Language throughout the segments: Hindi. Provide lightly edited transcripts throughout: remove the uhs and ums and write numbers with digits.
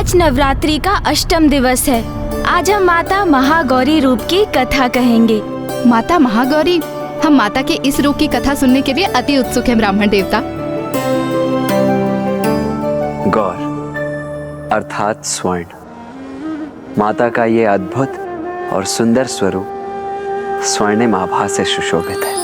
आज नवरात्रि का अष्टम दिवस है। आज हम माता महागौरी रूप की कथा कहेंगे। माता महागौरी, हम माता के इस रूप की कथा सुनने के लिए अति उत्सुक हैं ब्राह्मण देवता। गौर अर्थात स्वर्ण, माता का ये अद्भुत और सुंदर स्वरूप स्वर्णिम आभा से सुशोभित है।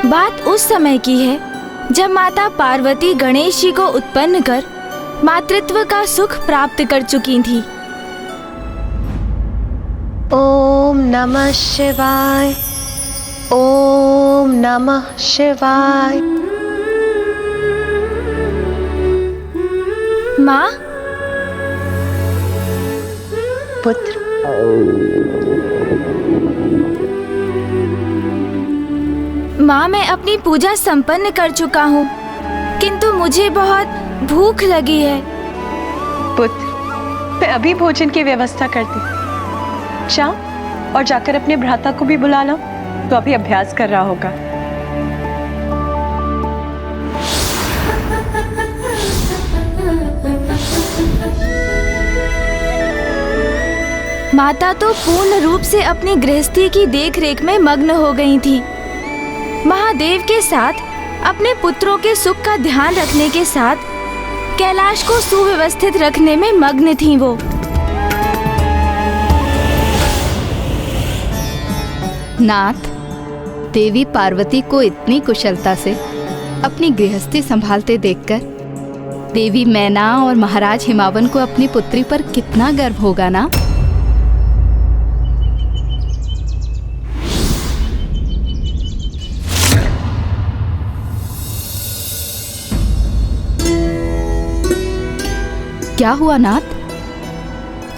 बात उस समय की है जब माता पार्वती गणेश जी को उत्पन्न कर मातृत्व का सुख प्राप्त कर चुकी थी। ओम नमः शिवाय, ओम नमः शिवाय। माँ, पुत्र, माँ मैं अपनी पूजा संपन्न कर चुका हूँ, किंतु मुझे बहुत भूख लगी है। पुत्र, मैं अभी भोजन की व्यवस्था करती। जा और जाकर अपने भ्राता को भी बुला लो, तो अभी अभ्यास कर रहा होगा। माता तो पूर्ण रूप से अपनी गृहस्थी की देखरेख में मग्न हो गई थी। महादेव के साथ अपने पुत्रों के सुख का ध्यान रखने के साथ कैलाश को सुव्यवस्थित रखने में मग्न थीं वो। नाथ, देवी पार्वती को इतनी कुशलता से अपनी गृहस्थी संभालते देखकर देवी मैना और महाराज हिमावन को अपनी पुत्री पर कितना गर्व होगा ना। क्या हुआ नाथ?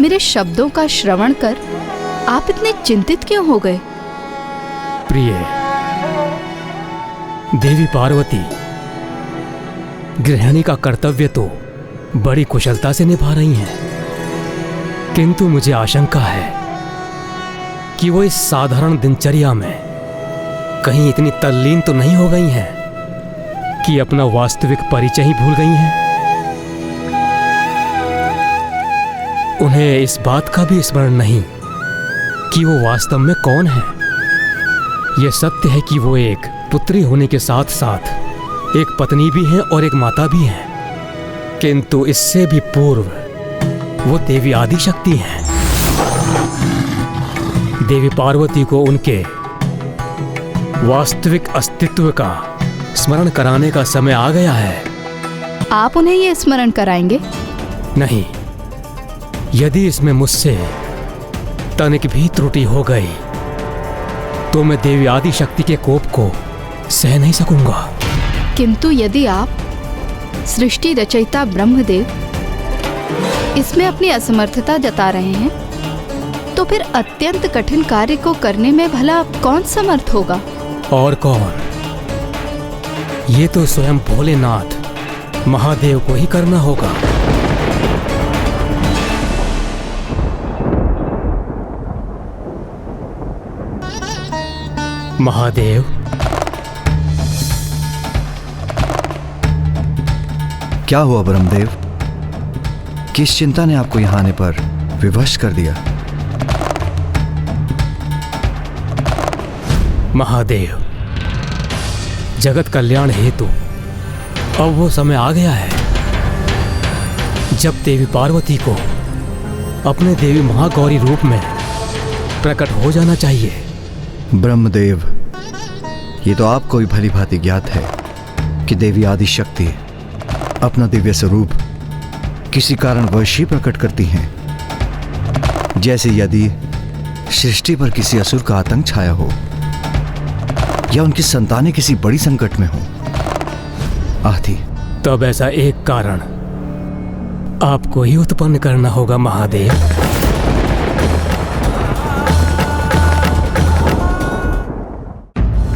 मेरे शब्दों का श्रवण कर आप इतने चिंतित क्यों हो गए? प्रिय देवी पार्वती, गृहिणी का कर्तव्य तो बड़ी कुशलता से निभा रही हैं, किंतु मुझे आशंका है कि वो इस साधारण दिनचर्या में कहीं इतनी तल्लीन तो नहीं हो गई हैं कि अपना वास्तविक परिचय ही भूल गई हैं। उन्हें इस बात का भी स्मरण नहीं कि वो वास्तव में कौन है। यह सत्य है कि वो एक पुत्री होने के साथ साथ एक पत्नी भी हैं और एक माता भी हैं, किंतु इससे भी पूर्व वो देवी आदिशक्ति हैं। देवी पार्वती को उनके वास्तविक अस्तित्व का स्मरण कराने का समय आ गया है। आप उन्हें ये स्मरण कराएंगे? नहीं, यदि इसमें मुझसे तनिक भी त्रुटि हो गई तो मैं देवी आदि शक्ति के कोप को सह नहीं सकूंगा। किंतु यदि आप सृष्टि रचयिता ब्रह्मदेव इसमें अपनी असमर्थता जता रहे हैं, तो फिर अत्यंत कठिन कार्य को करने में भला कौन समर्थ होगा? और कौन? ये तो स्वयं भोलेनाथ महादेव को ही करना होगा। महादेव, क्या हुआ ब्रह्मदेव? किस चिंता ने आपको यहां आने पर विवश कर दिया? महादेव, जगत कल्याण हेतु अब वो समय आ गया है जब देवी पार्वती को अपने देवी महागौरी रूप में प्रकट हो जाना चाहिए। ब्रह्मदेव, ये तो आपको भी भली भांति ज्ञात है कि देवी आदि शक्ति अपना दिव्य स्वरूप किसी कारणवश ही प्रकट करती हैं। जैसे यदि सृष्टि पर किसी असुर का आतंक छाया हो या उनकी संतानें किसी बड़ी संकट में हो आदि। तब ऐसा एक कारण आपको ही उत्पन्न करना होगा महादेव।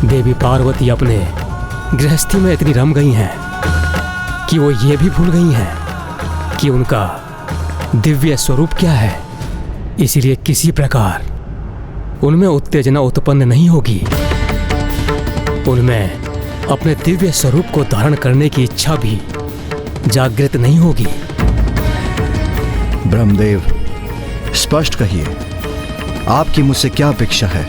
देवी पार्वती अपने गृहस्थी में इतनी रम गई हैं कि वो ये भी भूल गई हैं कि उनका दिव्य स्वरूप क्या है। इसीलिए किसी प्रकार उनमें उत्तेजना उत्पन्न नहीं होगी। उनमें अपने दिव्य स्वरूप को धारण करने की इच्छा भी जागृत नहीं होगी। ब्रह्मदेव, स्पष्ट कहिए, आपकी मुझसे क्या अपेक्षा है?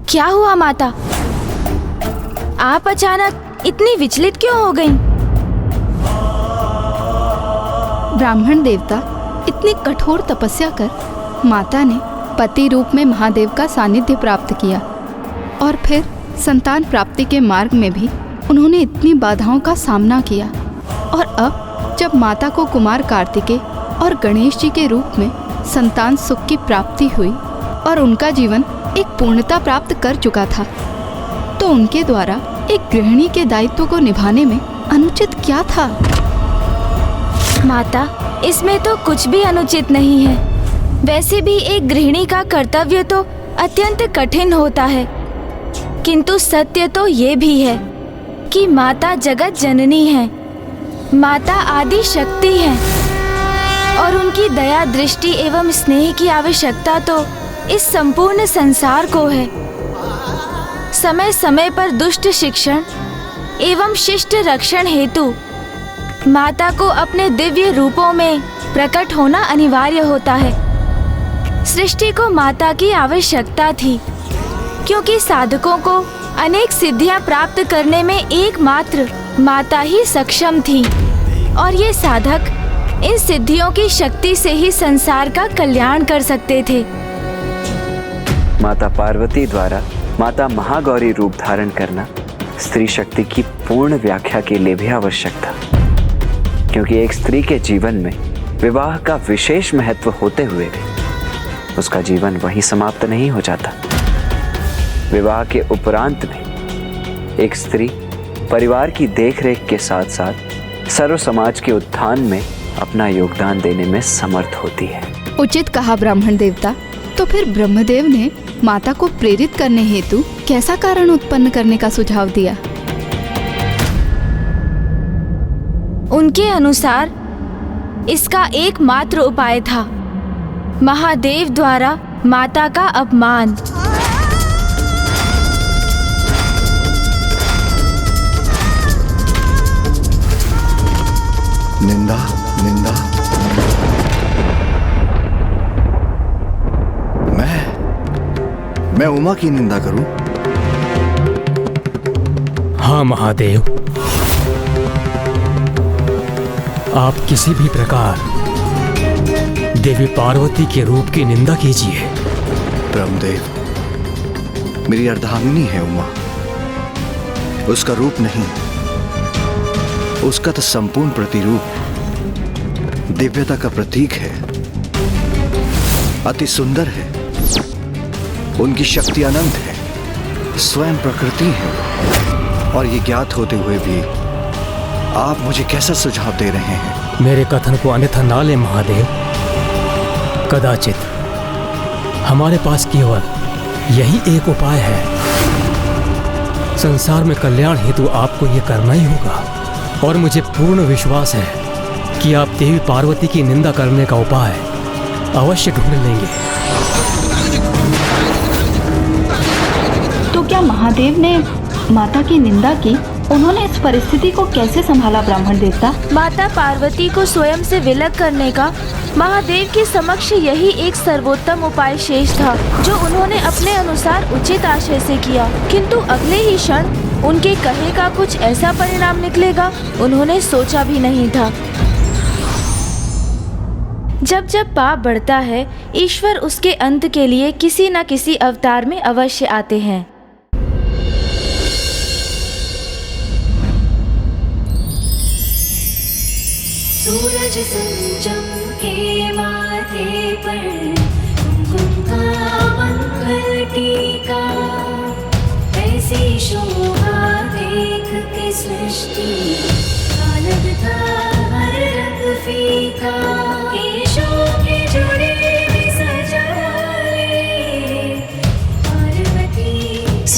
क्या हुआ माता? आप अचानक इतनी विचलित क्यों हो गईं? ब्राह्मण देवता इतनी कठोर तपस्या कर माता ने पति रूप में महादेव का सानिध्य प्राप्त किया और फिर संतान प्राप्ति के मार्ग में भी उन्होंने इतनी बाधाओं का सामना किया। और अब जब माता को कुमार कार्तिकेय और गणेश जी के रूप में संतान सुख की प्राप्ति हुई और उनका जीवन एक पूर्णता प्राप्त कर चुका था, तो उनके द्वारा एक गृहिणी के दायित्व को निभाने में अनुचित क्या था? माता, इसमें तो कुछ भी अनुचित नहीं है। वैसे भी एक गृहिणी का कर्तव्य तो अत्यंत कठिन होता है, किंतु सत्य तो ये भी है कि माता जगत जननी है, माता आदि शक्ति है और उनकी दया दृष्टि एवं स्नेह की आवश्यकता तो इस संपूर्ण संसार को है। समय समय पर दुष्ट शिक्षण एवं शिष्ट रक्षण हेतु माता को अपने दिव्य रूपों में प्रकट होना अनिवार्य होता है। सृष्टि को माता की आवश्यकता थी, क्योंकि साधकों को अनेक सिद्धियां प्राप्त करने में एकमात्र माता ही सक्षम थी और ये साधक इन सिद्धियों की शक्ति से ही संसार का कल्याण कर सकते थे। माता पार्वती द्वारा माता महागौरी रूप धारण करना स्त्री शक्ति की पूर्ण व्याख्या के लिए भी आवश्यक था, क्योंकि एक स्त्री के जीवन में विवाह का विशेष महत्व होते हुए भी उसका जीवन वहीं समाप्त नहीं हो जाता। विवाह के उपरांत भी एक स्त्री परिवार की देखरेख के साथ साथ सर्व समाज के उत्थान में अपना योगदान देने में समर्थ होती है। उचित कहा ब्राह्मण देवता। तो फिर ब्रह्मदेव ने माता को प्रेरित करने हेतु कैसा कारण उत्पन्न करने का सुझाव दिया? उनके अनुसार इसका एकमात्र उपाय था महादेव द्वारा माता का अपमान। निंदा, निंदा। मैं उमा की निंदा करूं? हाँ महादेव, आप किसी भी प्रकार देवी पार्वती के रूप की निंदा कीजिए। ब्रह्मदेव, मेरी अर्धांगिनी है उमा, उसका रूप नहीं, उसका तो संपूर्ण प्रतिरूप दिव्यता का प्रतीक है, अति सुंदर है, उनकी शक्ति अनंत है, स्वयं प्रकृति है। और ये ज्ञात होते हुए भी आप मुझे कैसा सुझाव दे रहे हैं? मेरे कथन को अन्यथा ना ले महादेव। कदाचित हमारे पास केवल यही एक उपाय है। संसार में कल्याण हेतु आपको ये करना ही होगा, और मुझे पूर्ण विश्वास है कि आप देवी पार्वती की निंदा करने का उपाय अवश्य ढूंढ लेंगे। तो क्या महादेव ने माता की निंदा की? उन्होंने इस परिस्थिति को कैसे संभाला ब्राह्मण देवता? माता पार्वती को स्वयं से विलग करने का महादेव के समक्ष यही एक सर्वोत्तम उपाय शेष था, जो उन्होंने अपने अनुसार उचित आशय से किया। किंतु अगले ही क्षण उनके कहे का कुछ ऐसा परिणाम निकलेगा उन्होंने सोचा भी नहीं था। जब जब पाप बढ़ता है, ईश्वर उसके अंत के लिए किसी न किसी अवतार में अवश्य आते हैं। सूरज चमके माथे पर, कुमकुम का मंगल टीका, ऐसी शोभा देख के सृष्टि का लगता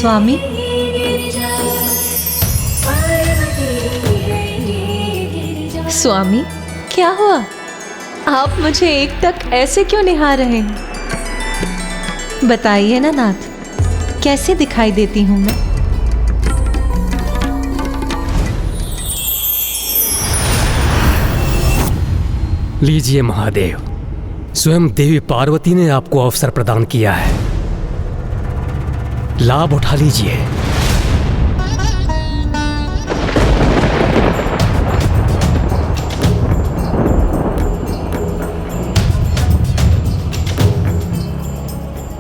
स्वामी, स्वामी क्या हुआ? आप मुझे एकटक ऐसे क्यों निहार रहे हैं? बताइए ना नाथ, कैसे दिखाई देती हूं मैं? लीजिए महादेव, स्वयं देवी पार्वती ने आपको अवसर प्रदान किया है, लाभ उठा लीजिए।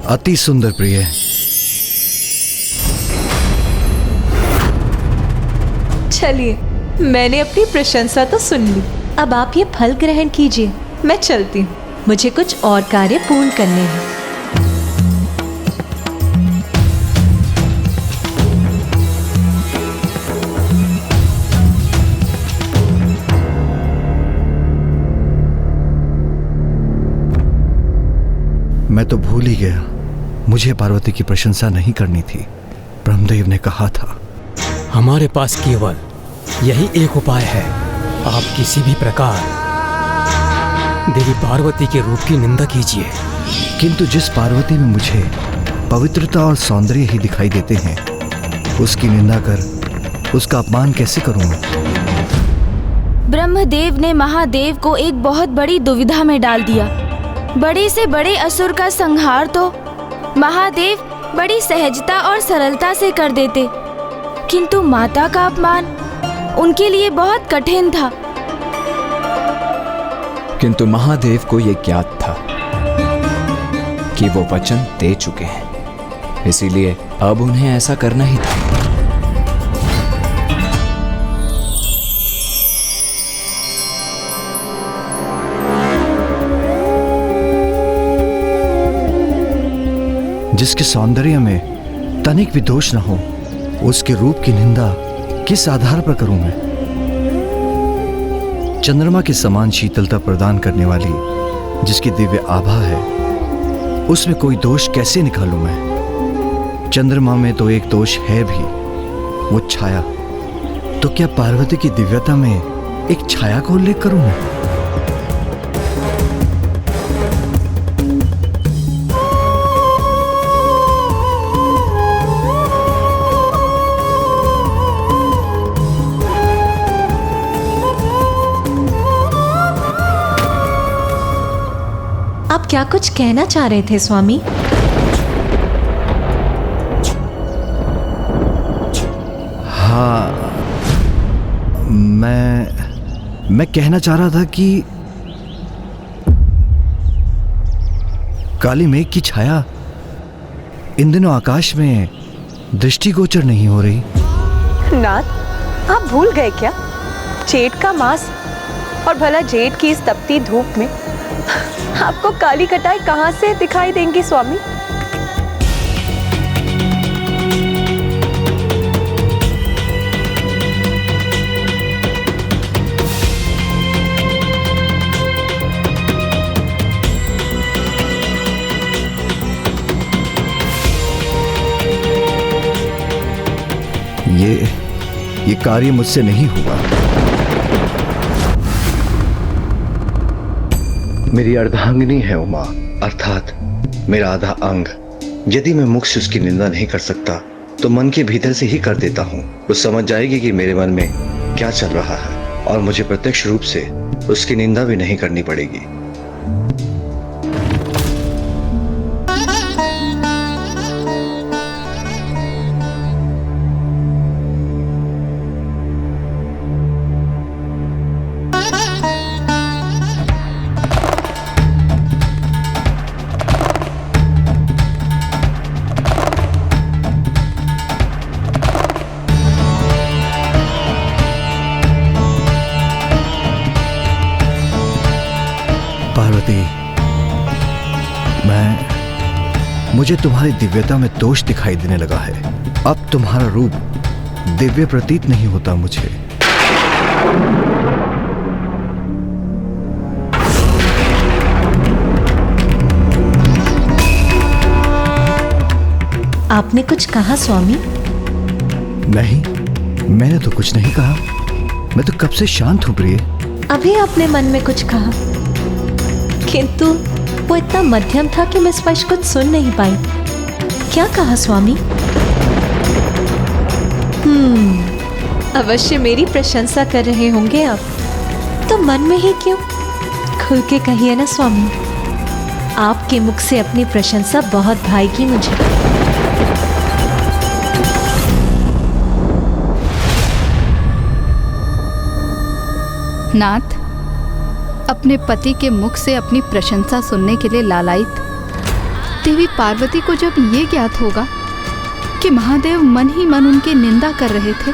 अति सुंदर प्रिय। चलिए, मैंने अपनी प्रशंसा तो सुन ली, अब आप ये फल ग्रहण कीजिए। मैं चलती हूँ, मुझे कुछ और कार्य पूर्ण करने हैं। मैं तो भूल ही गया, मुझे पार्वती की प्रशंसा नहीं करनी थी। ब्रह्मदेव ने कहा था। हमारे पास केवल यही एक उपाय है, आप किसी भी प्रकार देवी पार्वती के रूप की निंदा कीजिए। किंतु जिस पार्वती में मुझे पवित्रता और सौंदर्य ही दिखाई देते हैं, उसकी निंदा कर उसका अपमान कैसे करूं मैं? ब्रह्मदेव ने महादेव को एक बहुत बड़ी दुविधा में डाल दिया। बड़े से बड़े असुर का संहार तो महादेव बड़ी सहजता और सरलता से कर देते, किंतु माता का अपमान उनके लिए बहुत कठिन था। किंतु महादेव को यह ज्ञात था कि वो वचन दे चुके हैं, इसीलिए अब उन्हें ऐसा करना ही था। जिसके सौंदर्य में तनिक भी दोष न हो, उसके रूप की निंदा किस आधार पर करूं मैं? चंद्रमा के समान शीतलता प्रदान करने वाली जिसकी दिव्य आभा है, उसमें कोई दोष कैसे निकालूं मैं? चंद्रमा में तो एक दोष है भी, वो छाया। तो क्या पार्वती की दिव्यता में एक छाया का उल्लेख करूं मैं? आप क्या कुछ कहना चाह रहे थे स्वामी? हाँ, मैं कहना चाह रहा था कि काली मेघ की छाया इन दिनों आकाश में दृष्टिगोचर नहीं हो रही। नाथ, आप भूल गए क्या? जेठ का मास, और भला जेठ की इस तपती धूप में आपको काली कटाई कहां से दिखाई देंगी स्वामी? ये कार्य मुझसे नहीं हुआ। मेरी अर्धांगिनी है उमा, अर्थात मेरा आधा अंग। यदि मैं मुख से उसकी निंदा नहीं कर सकता तो मन के भीतर से ही कर देता हूँ। वो समझ जाएगी कि मेरे मन में क्या चल रहा है, और मुझे प्रत्यक्ष रूप से उसकी निंदा भी नहीं करनी पड़ेगी। पार्वती, मुझे तुम्हारी दिव्यता में दोष दिखाई देने लगा है। अब तुम्हारा रूप दिव्य प्रतीत नहीं होता मुझे। आपने कुछ कहा स्वामी? नहीं, मैंने तो कुछ नहीं कहा। मैं तो कब से शांत हूँ प्रिय। अभी आपने मन में कुछ कहा, किंतु वो इतना मध्यम था कि मैं स्पष्ट कुछ सुन नहीं पाई। क्या कहा स्वामी? अवश्य मेरी प्रशंसा कर रहे होंगे आप, तो मन में ही क्यों, खुल के कहिए ना स्वामी। आपके मुख से अपनी प्रशंसा बहुत भाएगी मुझे। नाथ, अपने पति के मुख से अपनी प्रशंसा सुनने के लिए लालायित देवी पार्वती को जब ये ज्ञात होगा कि महादेव मन ही मन उनकी निंदा कर रहे थे,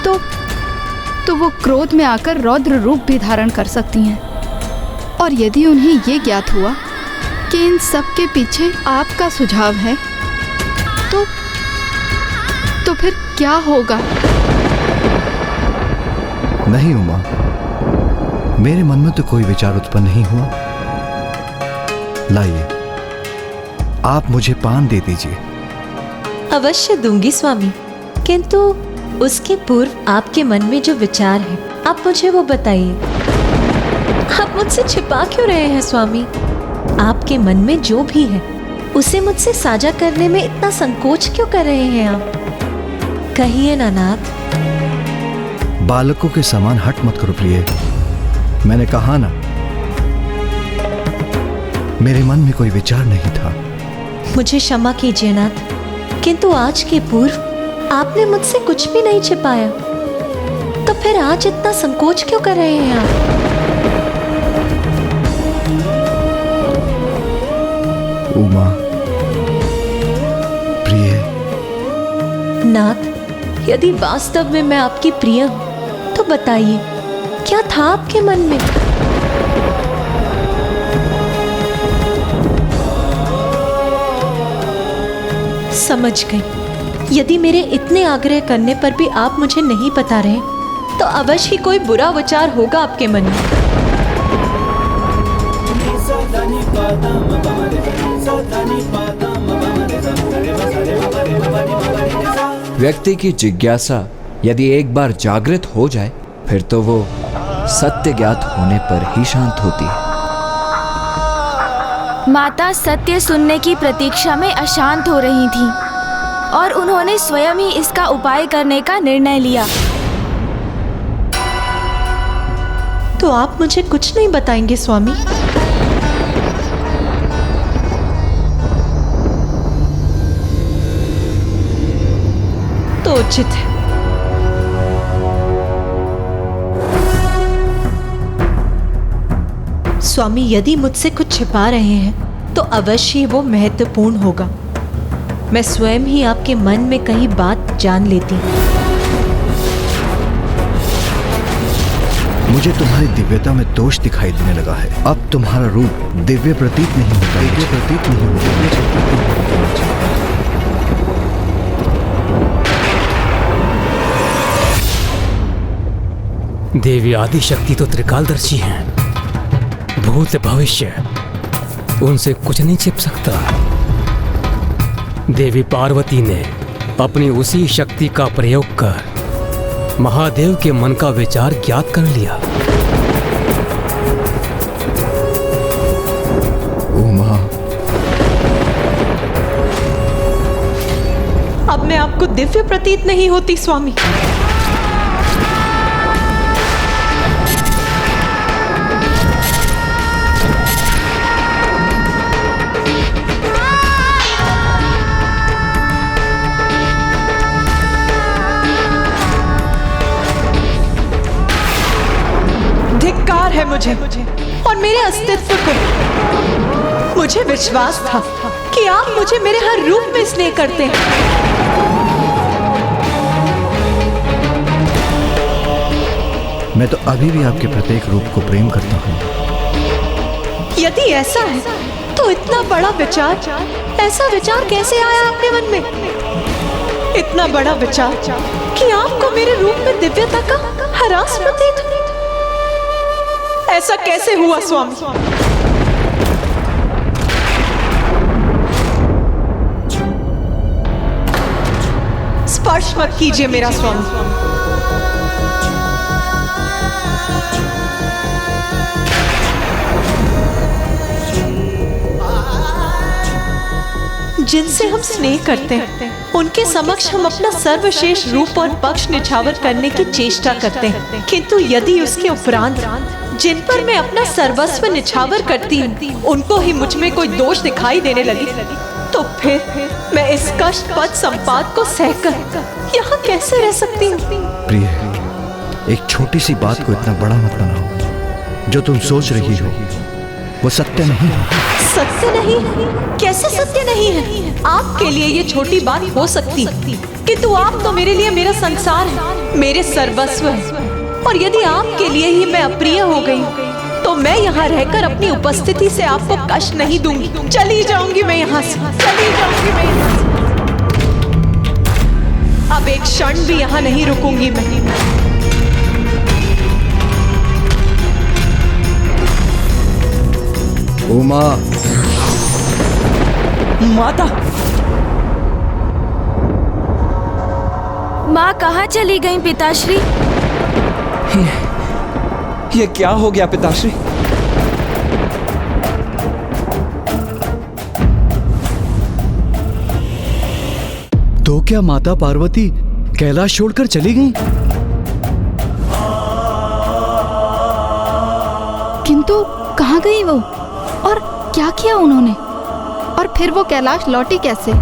तो वो क्रोध में आकर रौद्र रूप भी धारण कर सकती हैं। और यदि उन्हें ये ज्ञात हुआ कि इन सब के पीछे आपका सुझाव है, तो फिर क्या होगा? नहीं उमा, मेरे मन में तो कोई विचार उत्पन्न नहीं हुआ। लाइए, आप मुझे पान दे दीजिए। अवश्य दूंगी स्वामी, किंतु उसके पूर्व आपके मन में जो विचार है, आप मुझे वो बताइए। आप मुझसे छिपा क्यों रहे हैं स्वामी? आपके मन में जो भी है उसे मुझसे साझा करने में इतना संकोच क्यों कर रहे हैं आप? कहिए ना नाथ। बालकों के समान हट मत करो प्रिय। मैंने कहा ना, मेरे मन में कोई विचार नहीं था। मुझे क्षमा कीजिए नाथ, किंतु आज के पूर्व आपने मुझसे कुछ भी नहीं छिपाया, तो फिर आज इतना संकोच क्यों कर रहे हैं आप? उमा, प्रिय। नाथ, यदि वास्तव में मैं आपकी प्रिय हूं, तो बताइए क्या था आपके मन में? समझ गई। यदि मेरे इतने आग्रह करने पर भी आप मुझे नहीं बता रहे, तो अवश्य ही कोई बुरा विचार होगा आपके मन में। व्यक्ति की जिज्ञासा यदि एक बार जागृत हो जाए, फिर तो वो सत्य ज्ञात होने पर ही शांत होती है। माता सत्य सुनने की प्रतीक्षा में अशांत हो रही थीं और उन्होंने स्वयं ही इसका उपाय करने का निर्णय लिया। तो आप मुझे कुछ नहीं बताएंगे स्वामी? तो उचित है। स्वामी, यदि मुझसे कुछ छिपा रहे हैं तो अवश्य वो महत्वपूर्ण होगा। मैं स्वयं ही आपके मन में कहीं बात जान लेती। मुझे तुम्हारी दिव्यता में दोष दिखाई देने लगा है। अब तुम्हारा रूप दिव्य प्रतीत नहीं होता। दिव्य प्रतीत नहीं होता। देवी आदिशक्ति तो त्रिकालदर्शी हैं। भूत भविष्य उनसे कुछ नहीं छिप सकता। देवी पार्वती ने अपनी उसी शक्ति का प्रयोग कर महादेव के मन का विचार ज्ञात कर लिया। उमा, अब मैं आपको दिव्य प्रतीत नहीं होती स्वामी? धिक्कार है मुझे और मेरे अस्तित्व को। मुझे विश्वास था कि आप मुझे मेरे हर रूप में स्नेह करते हैं। मैं तो अभी भी आपके प्रत्येक रूप को प्रेम करता हूँ। यदि ऐसा है तो इतना बड़ा विचार, ऐसा विचार कैसे आया आपके मन में? इतना बड़ा विचार कि आपको मेरे रूप में दिव्यता का ह्रास प्रतीत हो। ऐसा कैसे हुआ स्वामी? स्पर्श मत कीजिए मेरा स्वामी। जिनसे हम स्नेह करते हैं उनके समक्ष हम अपना सर्वश्रेष्ठ रूप और पक्ष निछावर करने की चेष्टा करते हैं, किंतु यदि उसके उपरांत जिन पर मैं अपना सर्वस्व निछावर करती हूँ उनको ही मुझ में कोई दोष दिखाई देने लगी, तो फिर मैं इस कष्ट पद संपात को सहकर यहाँ कैसे रह सकती हूँ? प्रिय, एक छोटी सी बात को इतना बड़ा मत बनाओ। जो तुम सोच रही हो वो सत्य नहीं है। सत्य नहीं? कैसे सत्य नहीं है? आपके लिए ये छोटी बात हो सकती, किंतु आप तो मेरे लिए मेरा संसार है, मेरे सर्वस्व है। और यदि आपके लिए ही मैं अप्रिय हो गई तो मैं यहाँ रहकर अपनी उपस्थिति से आपको कष्ट नहीं दूंगी। चली जाऊंगी मैं यहाँ से, चली जाऊंगी मैं यहाँ से। अब एक क्षण भी यहाँ नहीं रुकूंगी मैं। उमा, माता, माँ कहाँ चली गई पिताश्री? ये क्या हो गया पिताश्री? तो क्या माता पार्वती कैलाश छोड़कर चली गई? किंतु कहाँ गई वो और क्या किया उन्होंने? और फिर वो कैलाश लौटी कैसे?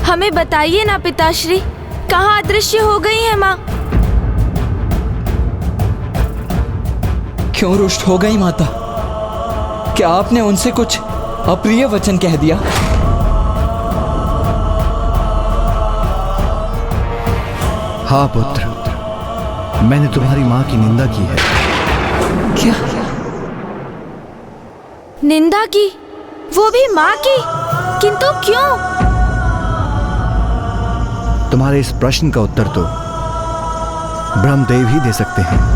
हमें बताइए ना पिताश्री, कहाँ अदृश्य हो गई है माँ? क्यों रुष्ट हो गई माता? क्या आपने उनसे कुछ अप्रिय वचन कह दिया? हाँ पुत्र, मैंने तुम्हारी माँ की निंदा की है। क्या? निंदा की? वो भी माँ की? किंतु क्यों? तुम्हारे इस प्रश्न का उत्तर तो ब्रह्मदेव ही दे सकते हैं।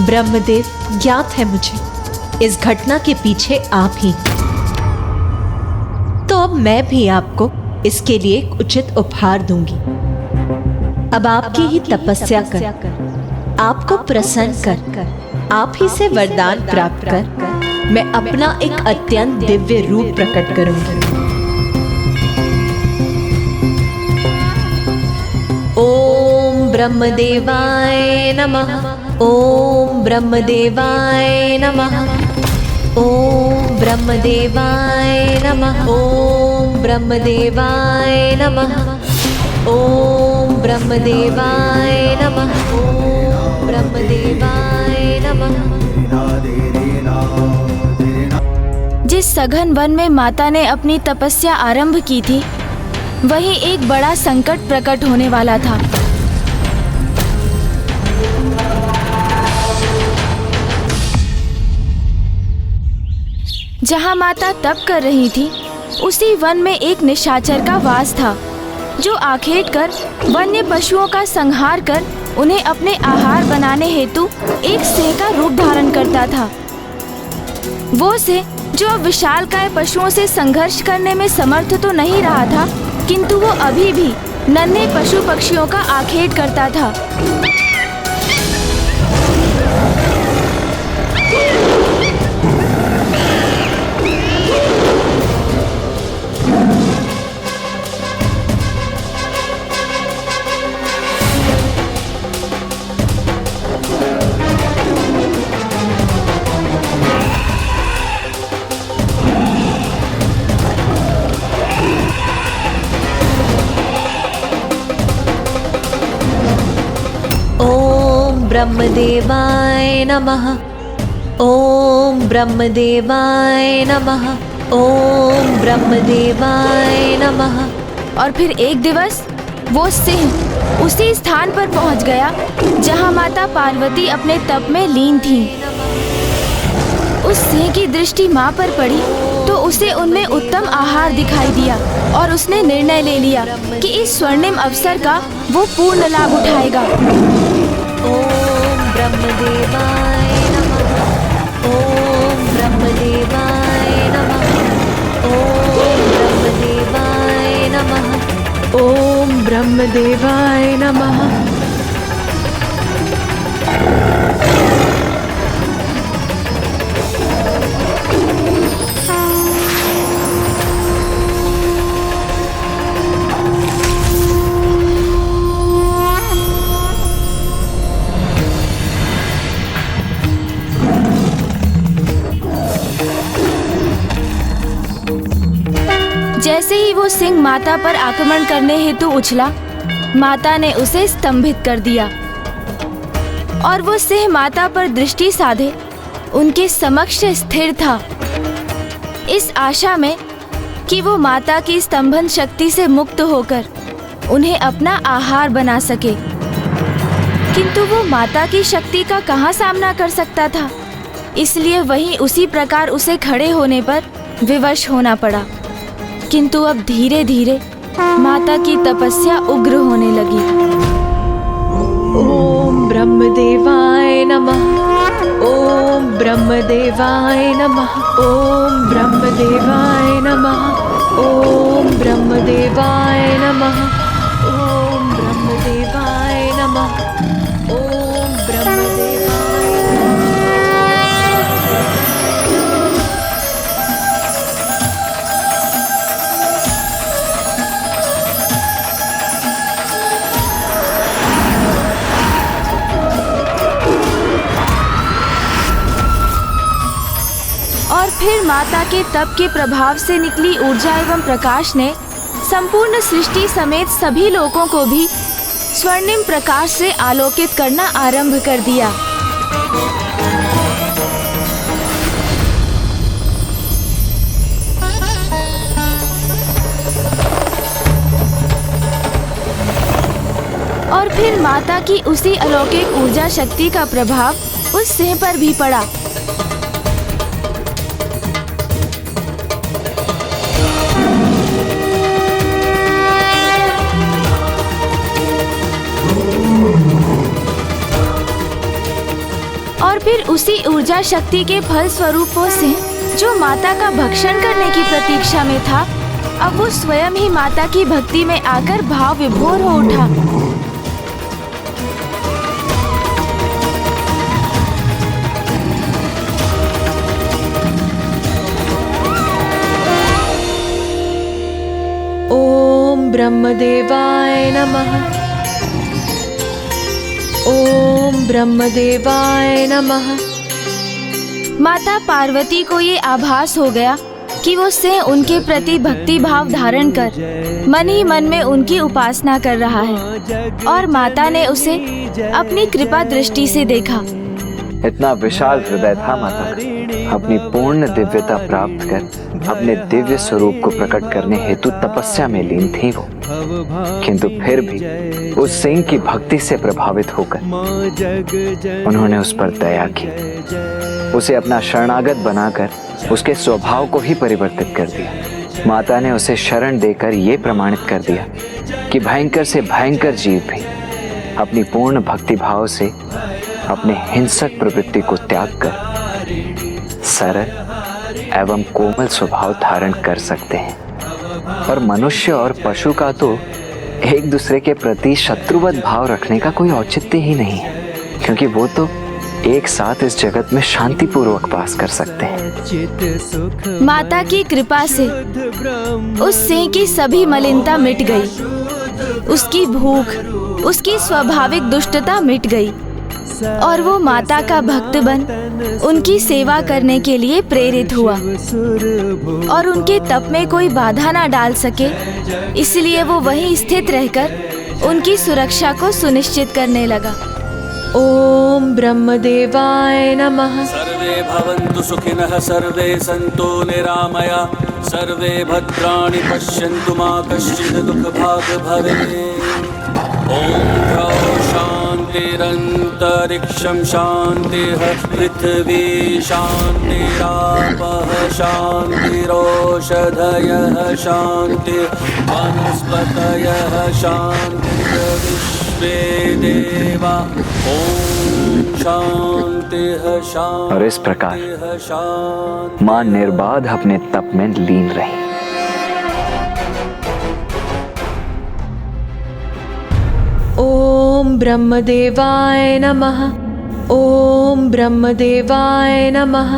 ब्रह्मदेव, ज्ञात है मुझे इस घटना के पीछे आप ही, तो अब मैं भी आपको इसके लिए एक उचित उपहार दूंगी। अब आपकी ही तपस्या कर, आपको प्रसन्न कर, आप ही से वरदान प्राप्त कर मैं अपना एक अत्यंत दिव्य रूप प्रकट करूंगी। ओम ब्रह्मदेवाय नमः। ओम ब्रह्मदेवाय नमः। ओम ब्रह्मदेवाय नमः। ओम ब्रह्मदेवाय नमः। ओम ब्रह्मदेवाय नमः। ओम ब्रह्मदेवाय नमः। जिस सघन वन में माता ने अपनी तपस्या आरंभ की थी, वहीं एक बड़ा संकट प्रकट होने वाला था। जहाँ माता तप कर रही थी, उसी वन में एक निशाचर का वास था, जो आखेट कर वन्य पशुओं का संहार कर उन्हें अपने आहार बनाने हेतु एक सिंह का रूप धारण करता था। वो सिंह, जो अब विशालकाय पशुओं से संघर्ष करने में समर्थ तो नहीं रहा था, किंतु वो अभी भी नन्हे पशु पक्षियों का आखेट करता था। ब्रह्मदेवाय नमः। ओम ब्रह्मदेवाय नमः। ओम ब्रह्मदेवाय नमः। और फिर एक दिवस वो सिंह उसी स्थान पर पहुंच गया जहां माता पार्वती अपने तप में लीन थीं। उस सिंह की दृष्टि मां पर पड़ी तो उसे उनमें उत्तम आहार दिखाई दिया और उसने निर्णय ले लिया कि इस स्वर्णिम अवसर का वो पूर्ण लाभ उठाएगा। ओम ब्रह्मदेवाय नमः। ओम ब्रह्मदेवाय नमः। ओम ब्रह्मदेवाय नमः। ओम ब्रह्मदेवाय नमः। जैसे ही वो सिंह माता पर आक्रमण करने हेतु उछला, माता ने उसे स्तंभित कर दिया और वो सिंह माता पर दृष्टि साधे उनके समक्ष स्थिर था, इस आशा में कि वो माता की स्तंभन शक्ति से मुक्त होकर उन्हें अपना आहार बना सके। किंतु वो माता की शक्ति का कहाँ सामना कर सकता था, इसलिए वहीं उसी प्रकार उसे खड़े होने पर विवश होना पड़ा। किंतु अब धीरे धीरे माता की तपस्या उग्र होने लगी। ओम ब्रह्मदेवाय नमः। ओम ब्रह्मदेवाय नमः। ओम ब्रह्मदेवाय नमः। ओम ब्रह्मदेवाय नमः। ओम ब्रह्मदेवाय नमः। ओम ब्रह्मदेवाय। और फिर माता के तप के प्रभाव से निकली ऊर्जा एवं प्रकाश ने संपूर्ण सृष्टि समेत सभी लोगों को भी स्वर्णिम प्रकाश से आलोकित करना आरंभ कर दिया। और फिर माता की उसी अलौकिक ऊर्जा शक्ति का प्रभाव उस सिंह पर भी पड़ा। और फिर उसी ऊर्जा शक्ति के फल स्वरूप वो सिंह जो माता का भक्षण करने की प्रतीक्षा में था, अब वो स्वयं ही माता की भक्ति में आकर भाव विभोर हो उठा। ओम ब्रह्मदेवाय नमः। ओम ब्रह्मदेवाय नमः। माता पार्वती को ये आभास हो गया कि वो सिंह उनके प्रति भक्ति भाव धारण कर मन ही मन में उनकी उपासना कर रहा है, और माता ने उसे अपनी कृपा दृष्टि से देखा। इतना विशाल हृदय था माता का। अपनी पूर्ण दिव्यता प्राप्त कर अपने दिव्य स्वरूप को प्रकट करने हेतु तपस्या में लीन थी वो, किंतु फिर भी उस सिंह की भक्ति से प्रभावित होकर उन्होंने उस पर दया की, उसे अपना शरणागत बनाकर उसके स्वभाव को ही परिवर्तित कर दिया। माता ने उसे शरण देकर ये प्रमाणित कर दिया कि भयंकर से भयंकर जीव भी अपनी पूर्ण भक्ति भाव से अपने हिंसक प्रवृत्ति को त्याग कर सरल एवं कोमल स्वभाव धारण कर सकते हैं। और मनुष्य और पशु का तो एक दूसरे के प्रति शत्रुवत भाव रखने का कोई औचित्य ही नहीं है, क्योंकि वो तो एक साथ इस जगत में शांतिपूर्वक वास कर सकते हैं। माता की कृपा से उस सिंह की सभी मलिनता मिट गई, उसकी भूख, उसकी स्वाभाविक दुष्टता मिट गई, और वो माता का भक्त बन उनकी सेवा करने के लिए प्रेरित हुआ। और उनके तप में कोई बाधा ना डाल सके, इसलिए वो वहीं स्थित रहकर उनकी सुरक्षा को सुनिश्चित करने लगा। ओम ब्रह्मदेवाय नमः। सर्वे भवन्तु सुखिनः सर्वे सन्तु निरामया। सर्वे भद्राणि पश्यन्तु मा कश्चित् दुःखभाग् भवेत्। ॐ द्यौः शान्तिरन्तरिक्षं शान्तिः पृथिवी शान्तिरापः शान्तिरोषधयः शान्तिः वनस्पतयः शान्तिर्विश्वे देवा ॐ शान्तिः शान्तिः। और इस प्रकार मां निर्बाध अपने तप में लीन रही। ओम ब्रह्मदेवाय नमः। ओम ब्रह्मदेवाय नमः।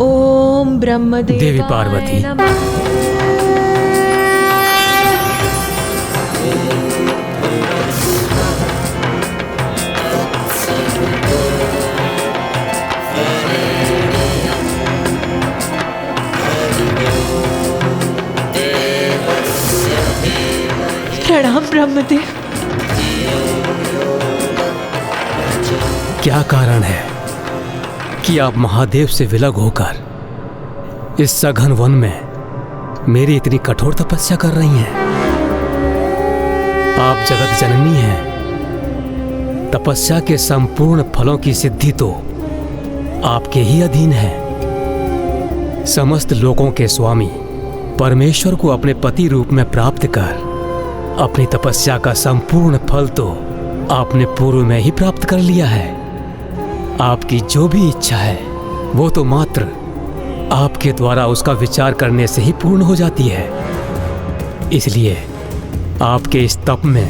ओम ब्रह्मदेवाय देवी पार्वती, नमः। प्रणाम ब्रह्मदेव। क्या कारण है कि आप महादेव से विलग होकर इस सघन वन में मेरी इतनी कठोर तपस्या कर रही हैं? आप जगत जननी हैं। तपस्या के संपूर्ण फलों की सिद्धि तो आपके ही अधीन है। समस्त लोकों के स्वामी परमेश्वर को अपने पति रूप में प्राप्त कर अपनी तपस्या का संपूर्ण फल तो आपने पूर्व में ही प्राप्त कर लिया है। आपकी जो भी इच्छा है वो तो मात्र आपके द्वारा उसका विचार करने से ही पूर्ण हो जाती है। इसलिए आपके इस तप में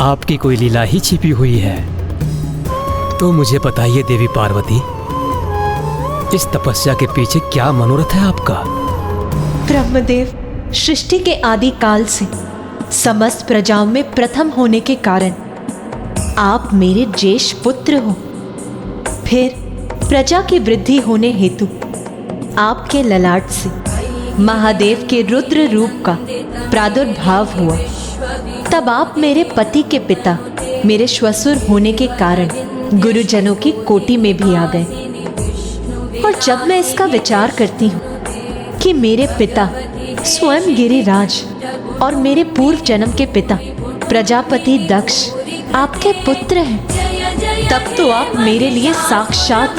आपकी कोई लीला ही छिपी हुई है। तो मुझे बताइए देवी पार्वती, इस तपस्या के पीछे क्या मनोरथ है आपका? ब्रह्मदेव, सृष्टि के आदि काल से समस्त प्रजाओं में प्रथम होने के कारण आप मेरे ज्येष्ठ पुत्र हो। फिर प्रजा की वृद्धि होने हेतु आपके ललाट से महादेव के रुद्र रूप का प्रादुर्भाव हुआ। तब आप मेरे पति के पिता, मेरे श्वसुर होने के कारण गुरुजनों की कोटि में भी आ गए। और जब मैं इसका विचार करती हूँ कि मेरे पिता स्वयं गिरिराज और मेरे पूर्व जन्म के पिता प्रजापति दक्ष आपके पुत्र हैं, तब तो आप मेरे लिए साक्षात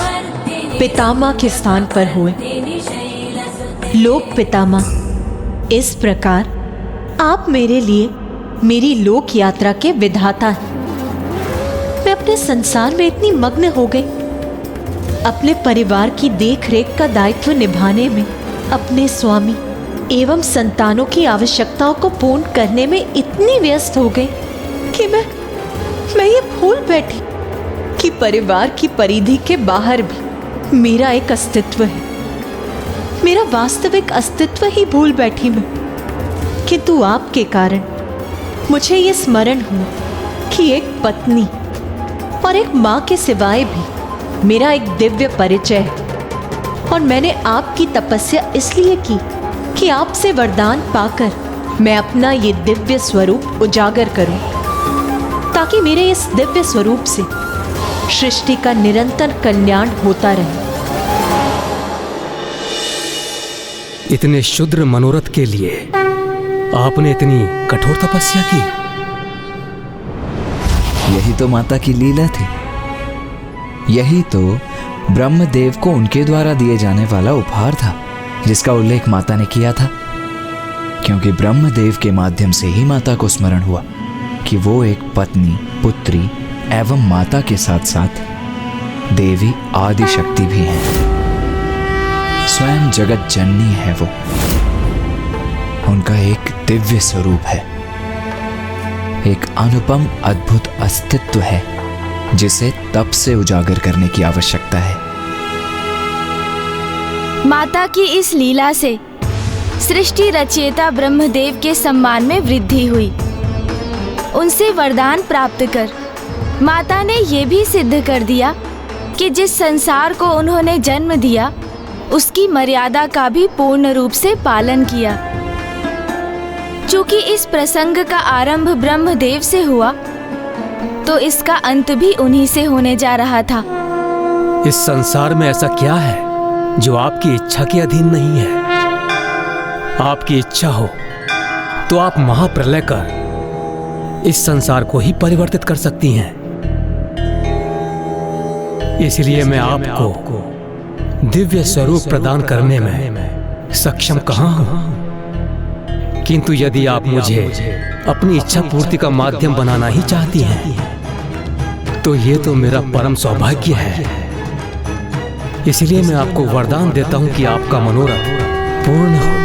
पितामह के स्थान पर हुए, लोक पितामह। इस प्रकार आप मेरे लिए मेरी लोक यात्रा के विधाता हैं। मैं अपने संसार में इतनी मग्न हो गई, अपने परिवार की देखरेख का दायित्व निभाने में, अपने स्वामी एवं संतानों की आवश्यकताओं को पूर्ण करने में इतनी व्यस्त हो गई कि मैं ये भूल बैठी कि परिवार की परिधि के बाहर भी मेरा एक अस्तित्व है। मेरा वास्तविक अस्तित्व ही भूल बैठी मैं। किंतु आपके कारण मुझे ये स्मरण हुआ कि एक पत्नी और एक माँ के सिवाय भी मेरा एक दिव्य परिचय है। और मैंने आपकी तपस्या इसलिए की कि आपसे वरदान पाकर मैं अपना ये दिव्य स्वरूप उजागर करूं, ताकि मेरे इस दिव्य स्वरूप से सृष्टि का निरंतर कल्याण होता रहे। इतने शुद्र मनोरथ के लिए आपने इतनी कठोर तपस्या की? यही तो माता की लीला थी। यही तो ब्रह्मदेव को उनके द्वारा दिए जाने वाला उपहार था, जिसका उल्लेख माता ने किया था। क्योंकि ब्रह्मदेव के माध्यम से ही माता को स्मरण हुआ कि वो एक पत्नी, पुत्री एवं माता के साथ साथ देवी आदि शक्ति भी हैं। स्वयं जगत जननी है वो। उनका एक दिव्य स्वरूप है, एक अनुपम अद्भुत अस्तित्व है, जिसे तप से उजागर करने की आवश्यकता है। माता की इस लीला से सृष्टि रचयिता ब्रह्मदेव के सम्मान में वृद्धि हुई। उनसे वरदान प्राप्त कर माता ने ये भी सिद्ध कर दिया कि जिस संसार को उन्होंने जन्म दिया उसकी मर्यादा का भी पूर्ण रूप से पालन किया। चूंकि इस प्रसंग का आरंभ ब्रह्मदेव से हुआ, तो इसका अंत भी उन्हीं से होने जा रहा था। इस संसार में ऐसा क्या है जो आपकी इच्छा के अधीन नहीं है? आपकी इच्छा हो तो आप महाप्रलय कर इस संसार को ही परिवर्तित कर सकती हैं। इसलिए मैं आपको दिव्य स्वरूप प्रदान करने में सक्षम कहां हूं। किंतु यदि आप मुझे अपनी इच्छा पूर्ति का माध्यम बनाना ही चाहती हैं तो ये तो मेरा परम सौभाग्य है। इसलिए मैं आपको वरदान देता हूं कि आपका मनोरथ पूर्ण हो।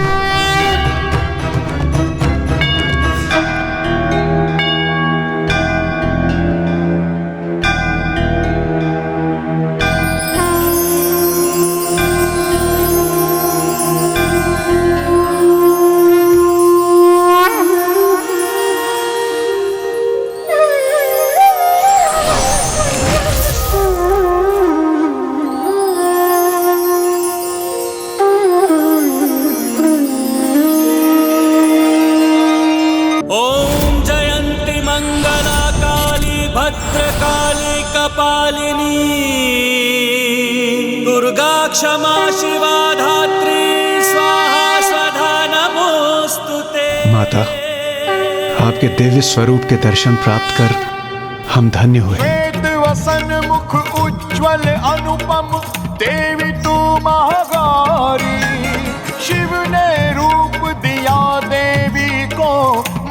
क्षमा शिवा धात्री स्वाहा स्वधा नमोस्तुते। माता, आपके दिव्य स्वरूप के दर्शन प्राप्त कर हम धन्य हुए। वसन मुख उज्ज्वल अनुपम देवी तू महागौरी, शिव ने रूप दिया देवी को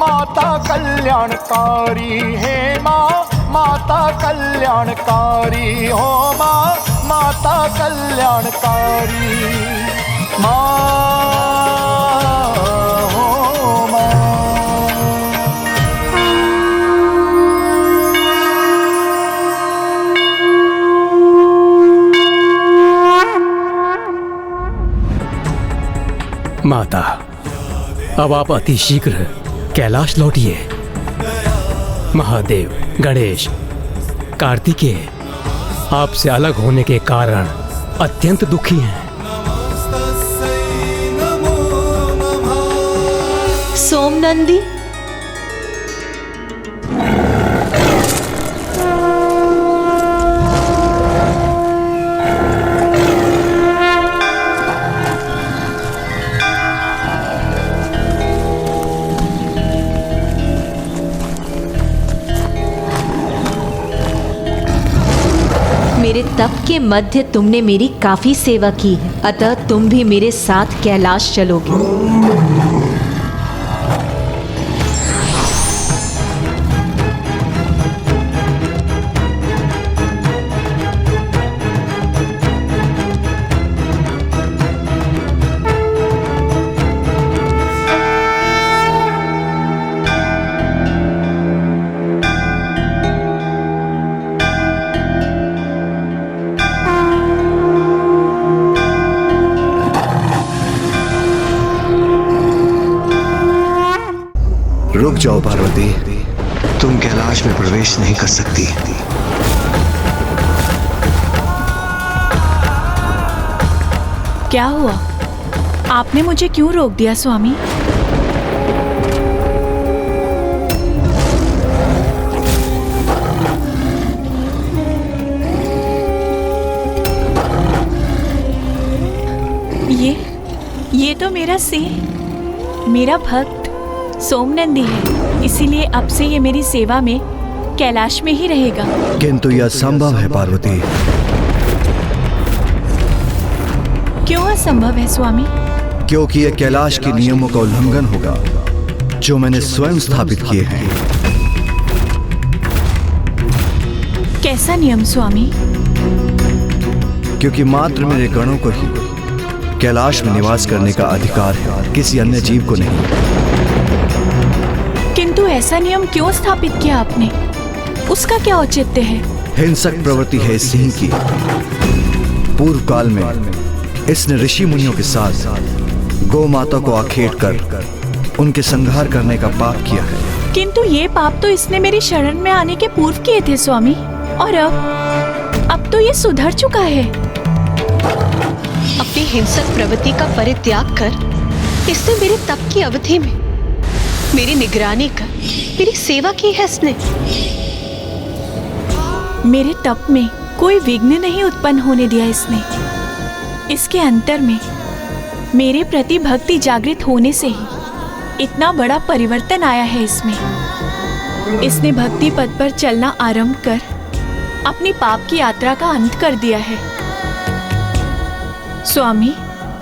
माता कल्याणकारी। हे माँ माता कल्याणकारी, हो माँ माता कल्याणकारी। माँ हो माँ। माता, अब आप अति शीघ्र कैलाश लौटिए। महादेव, गणेश, कार्तिकेय आपसे अलग होने के कारण अत्यंत दुखी हैं। सोमनंदी, मेरे तप के मध्य तुमने मेरी काफी सेवा की है, अतः तुम भी मेरे साथ कैलाश चलोगे। रुक जाओ पार्वती, तुम कैलाश में प्रवेश नहीं कर सकती। क्या हुआ? आपने मुझे क्यों रोक दिया स्वामी? ये तो मेरा सिंह, मेरा भक्त सोमनंदी है, इसीलिए अब से ये मेरी सेवा में कैलाश में ही रहेगा। किंतु यह असंभव है पार्वती। क्यों असंभव है स्वामी? क्योंकि यह कैलाश के नियमों का उल्लंघन होगा जो मैंने स्वयं स्थापित किए हैं। कैसा नियम स्वामी? क्योंकि मात्र मेरे गणों को ही कैलाश में निवास करने का अधिकार है, किसी अन्य जीव को नहीं। किंतु ऐसा नियम क्यों स्थापित किया आपने? उसका क्या औचित्य है? हिंसक प्रवृत्ति है इस सिंह की। पूर्व काल में इसने ऋषि मुनियों के साथ गौ माता को आखेट कर उनके संहार करने का पाप किया है। किंतु ये पाप तो इसने मेरी शरण में आने के पूर्व किए थे स्वामी, और अब तो ये सुधर चुका है। अपनी हिंसक प्रवृत्ति का परित्याग कर इसने मेरे तप की अवधि में मेरी निगरानी कर मेरी सेवा की है इसने। मेरे तप में कोई विघ्न नहीं उत्पन्न होने दिया इसने। इसके अंतर में मेरे प्रति भक्ति जागृत होने से ही इतना बड़ा परिवर्तन आया है इसमें। इसने भक्ति पथ पर चलना आरंभ कर अपनी पाप की यात्रा का अंत कर दिया है। स्वामी,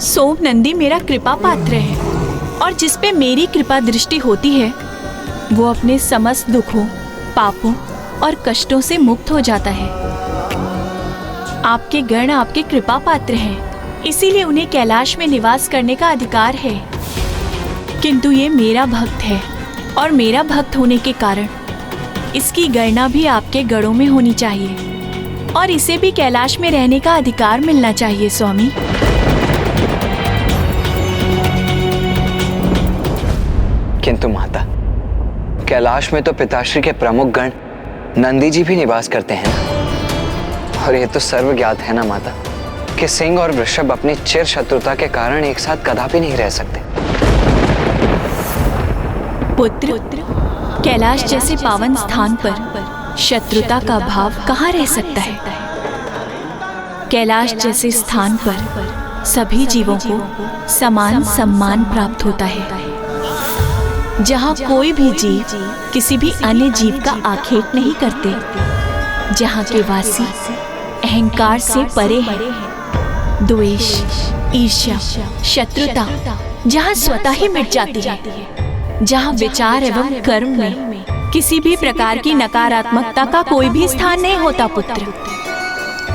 सोम नंदी मेरा कृपा पात्र है और जिस पे मेरी कृपा दृष्टि होती है वो अपने समस्त दुखों, पापों और कष्टों से मुक्त हो जाता है। आपके गण आपके कृपा पात्र हैं, इसीलिए उन्हें कैलाश में निवास करने का अधिकार है। किंतु ये मेरा भक्त है और मेरा भक्त होने के कारण इसकी गणना भी आपके गणों में होनी चाहिए और इसे भी कैलाश में रहने का अधिकार मिलना चाहिए। स्वामी, किंतु माता, कैलाश में तो पिताश्री के प्रमुख गण नंदी जी भी निवास करते हैं ना। और ये तो सर्वज्ञात है ना माता कि सिंह और वृषभ अपनी चिर शत्रुता के कारण एक साथ कदापि नहीं रह सकते। पुत्र, कैलाश जैसे पावन स्थान पर शत्रुता का भाव कहाँ रह सकता है? कैलाश जैसे स्थान पर सभी जीवों को समान सम्मान प्राप्त होता है, जहाँ कोई भी जीव किसी भी अन्य जीव का आक्षेप नहीं करते, जहाँ के वासी अहंकार से परे हैं, द्वेष, ईर्ष्या, शत्रुता जहाँ स्वतः ही मिट जाती है, जहाँ विचार एवं कर्म में किसी भी प्रकार की नकारात्मकता का कोई भी स्थान नहीं होता। पुत्र,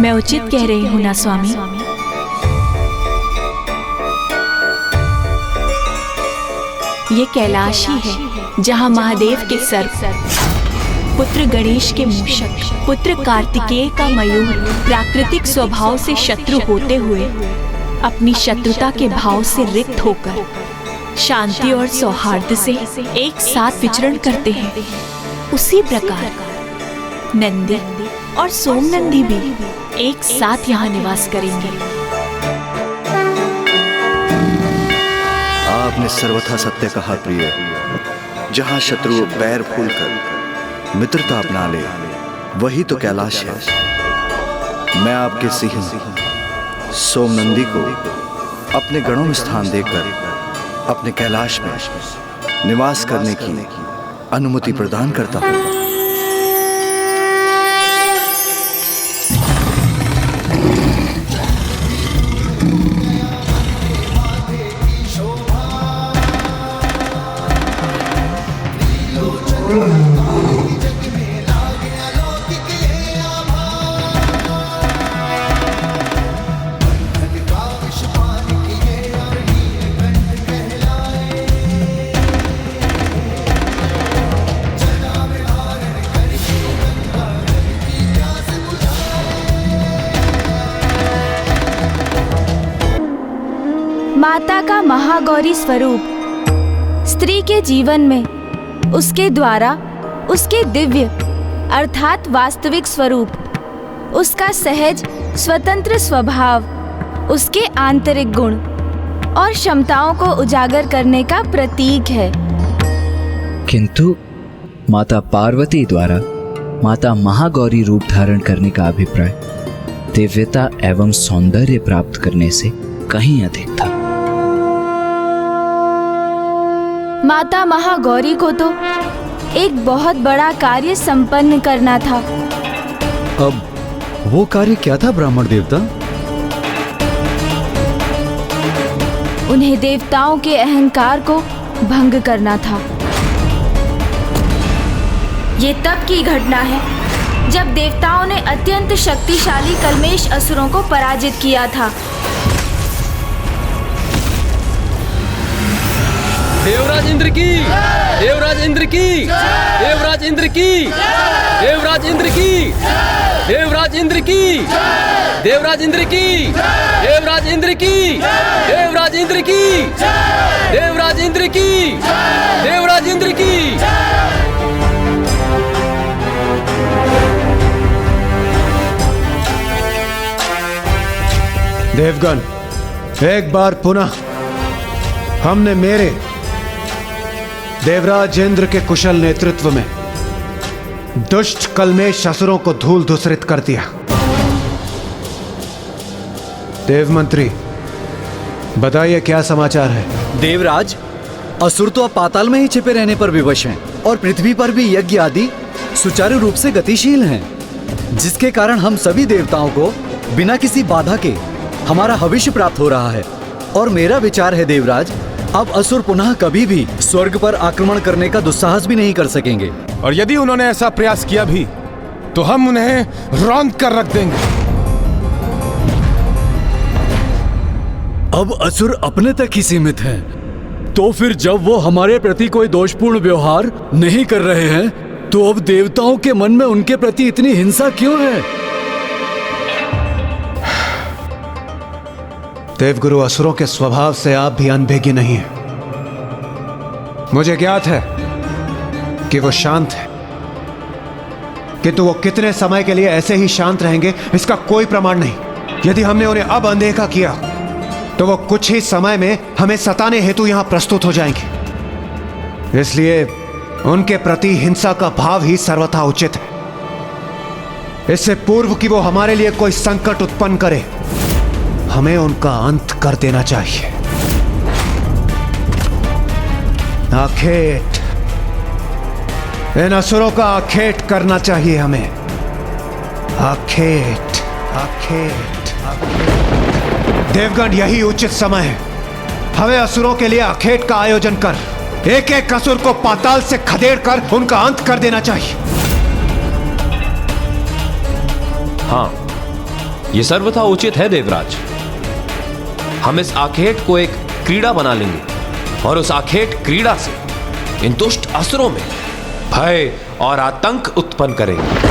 मैं उचित कह रही हूँ ना स्वामी? ये कैलाश ही है जहाँ महादेव के सर्प, पुत्र गणेश के मूषक, पुत्र कार्तिकेय का मयूर प्राकृतिक स्वभाव से शत्रु होते हुए अपनी शत्रुता के भाव से रिक्त होकर शांति और सौहार्द से एक साथ विचरण करते हैं। उसी प्रकार नंदी और सोम नंदी भी एक साथ यहाँ निवास करेंगे। आपने सर्वथा सत्य कहा प्रिय। जहाँ शत्रु पैर फूलकर मित्रता अपना ले, वही तो कैलाश है। मैं आपके सिंह सोम नंदी को अपने गणों में स्थान देकर अपने कैलाश में निवास करने की अनुमति प्रदान करता हूँ। माता का महागौरी स्वरूप स्त्री के जीवन में उसके द्वारा उसके दिव्य अर्थात वास्तविक स्वरूप, उसका सहज स्वतंत्र स्वभाव, उसके आंतरिक गुण और क्षमताओं को उजागर करने का प्रतीक है। किंतु माता पार्वती द्वारा माता महागौरी रूप धारण करने का अभिप्राय दिव्यता एवं सौंदर्य प्राप्त करने से कहीं अधिक था। माता महागौरी को तो एक बहुत बड़ा कार्य संपन्न करना था। अब वो कार्य क्या था ब्राह्मण देवता? उन्हें देवताओं के अहंकार को भंग करना था। ये तब की घटना है जब देवताओं ने अत्यंत शक्तिशाली कल्मेश असुरों को पराजित किया था। देवराज इंद्र की, देवराज इंद्र की, देवराज इंद्र की, देवराज इंद्र की, देवराज इंद्र की, देवराज इंद्र की, देवराज इंद्र की, देवराज इंद्र की, देवराज इंद्र की, देवराज इंद्र की। देवगण, एक बार पुनः हमने मेरे देवराज इंद्र के कुशल नेतृत्व में दुष्ट कल्मेश असुरों को धूल धूसरित कर दिया। देव मंत्री, बताइए क्या समाचार है? देवराज, असुर तो अब पाताल में ही छिपे रहने पर विवश हैं और पृथ्वी पर भी यज्ञ आदि सुचारू रूप से गतिशील हैं, जिसके कारण हम सभी देवताओं को बिना किसी बाधा के हमारा भविष्य प्राप्त हो रहा है। और मेरा विचार है देवराज, अब असुर पुनः कभी भी स्वर्ग पर आक्रमण करने का दुस्साहस भी नहीं कर सकेंगे। और यदि उन्होंने ऐसा प्रयास किया भी तो हम उन्हें रौंद कर रख देंगे। अब असुर अपने तक ही सीमित हैं, तो फिर जब वो हमारे प्रति कोई दोषपूर्ण व्यवहार नहीं कर रहे हैं, तो अब देवताओं के मन में उनके प्रति इतनी हिंसा क्यों है? देवगुरु, असुरों के स्वभाव से आप भी अनभिज्ञ नहीं हैं। मुझे ज्ञात है कि वो शांत है, किंतु वो कितने समय के लिए ऐसे ही शांत रहेंगे इसका कोई प्रमाण नहीं। यदि हमने उन्हें अब अनदेखा किया तो वो कुछ ही समय में हमें सताने हेतु यहां प्रस्तुत हो जाएंगे। इसलिए उनके प्रति हिंसा का भाव ही सर्वथा उचित है। इससे पूर्व कि वो हमारे लिए कोई संकट उत्पन्न करे, हमें उनका अंत कर देना चाहिए। आखेट, इन असुरों का आखेट करना चाहिए हमें। आखेट, आखेट, आखेट। देवगण, यही उचित समय है। हमें असुरों के लिए आखेट का आयोजन कर एक एक असुर को पाताल से खदेड़ कर उनका अंत कर देना चाहिए। हाँ, यह सर्वथा उचित है देवराज। हम इस आखेट को एक क्रीड़ा बना लेंगे और उस आखेट क्रीड़ा से इन दुष्ट असुरों में भय और आतंक उत्पन्न करेंगे।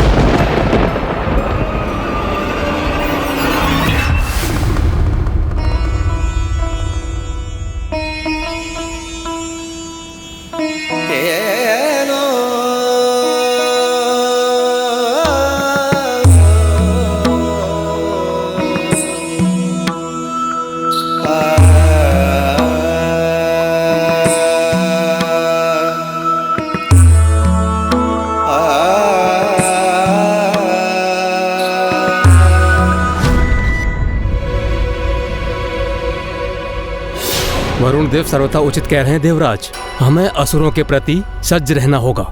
वरुण देव सर्वथा उचित कह रहे हैं देवराज, हमें असुरों के प्रति सज्ज रहना होगा।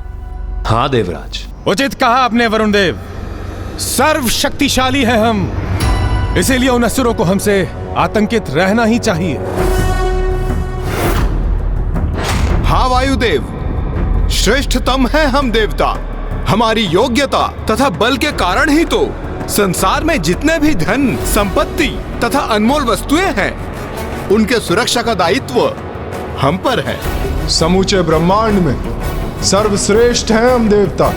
हाँ देवराज, उचित कहा आपने वरुण देव। सर्व शक्तिशाली है हम, इसीलिए उन असुरों को हमसे आतंकित रहना ही चाहिए। हाँ वायुदेव, श्रेष्ठतम है हम देवता। हमारी योग्यता तथा बल के कारण ही तो संसार में जितने भी धन, संपत्ति तथा अनमोल वस्तुएं हैं, उनके सुरक्षा का दायित्व हम पर है। समूचे ब्रह्मांड में सर्वश्रेष्ठ है हम देवता,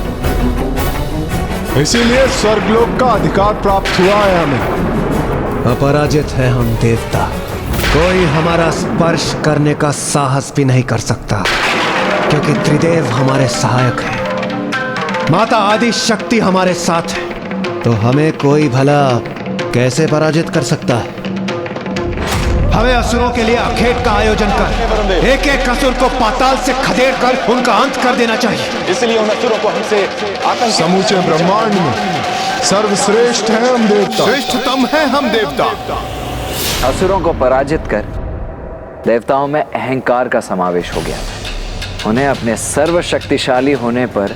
इसीलिए स्वर्गलोक का अधिकार प्राप्त हुआ है हमें। अपराजित है हम देवता, कोई हमारा स्पर्श करने का साहस भी नहीं कर सकता, क्योंकि त्रिदेव हमारे सहायक हैं। माता आदि शक्ति हमारे साथ है, तो हमें कोई भला कैसे पराजित कर सकता है? हमें असुरों के लिए आखेट का आयोजन कर एक एक असुर को पाताल से खदेड़ कर उनका अंत कर देना चाहिए। इसलिए उन असुरों को हमसे समूचे ब्रह्मांड में सर्वश्रेष्ठ है हम देवता, श्रेष्ठतम है हम देवता। असुरों को पराजित कर देवताओं में अहंकार का समावेश हो गया था। उन्हें अपने सर्वशक्तिशाली होने पर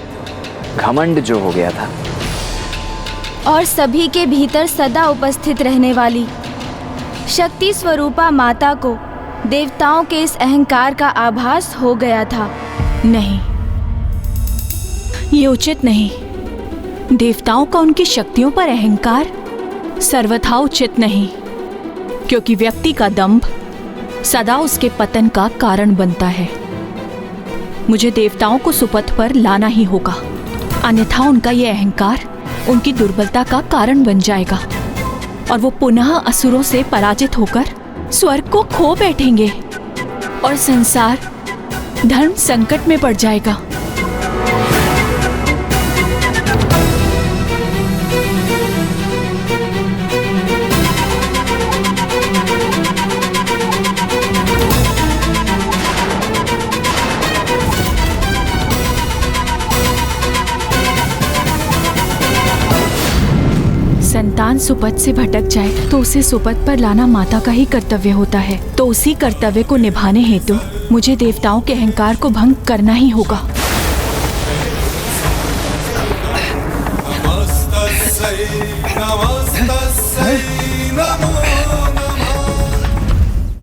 घमंड जो हो गया था, और सभी के भीतर सदा उपस्थित रहने वाली शक्ति स्वरूपा माता को देवताओं के इस अहंकार का आभास हो गया था। नहीं, ये उचित नहीं। देवताओं का उनकी शक्तियों पर अहंकार सर्वथा उचित नहीं, क्योंकि व्यक्ति का दंभ सदा उसके पतन का कारण बनता है। मुझे देवताओं को सुपथ पर लाना ही होगा, अन्यथा उनका ये अहंकार उनकी दुर्बलता का कारण बन जाएगा और वो पुनः असुरों से पराजित होकर स्वर्ग को खो बैठेंगे और संसार धर्म संकट में पड़ जाएगा। संतान सुपथ से भटक जाए तो उसे सुपथ पर लाना माता का ही कर्तव्य होता है। तो उसी कर्तव्य को निभाने हेतु मुझे देवताओं के अहंकार को भंग करना ही होगा। नमस्तस्यै नमो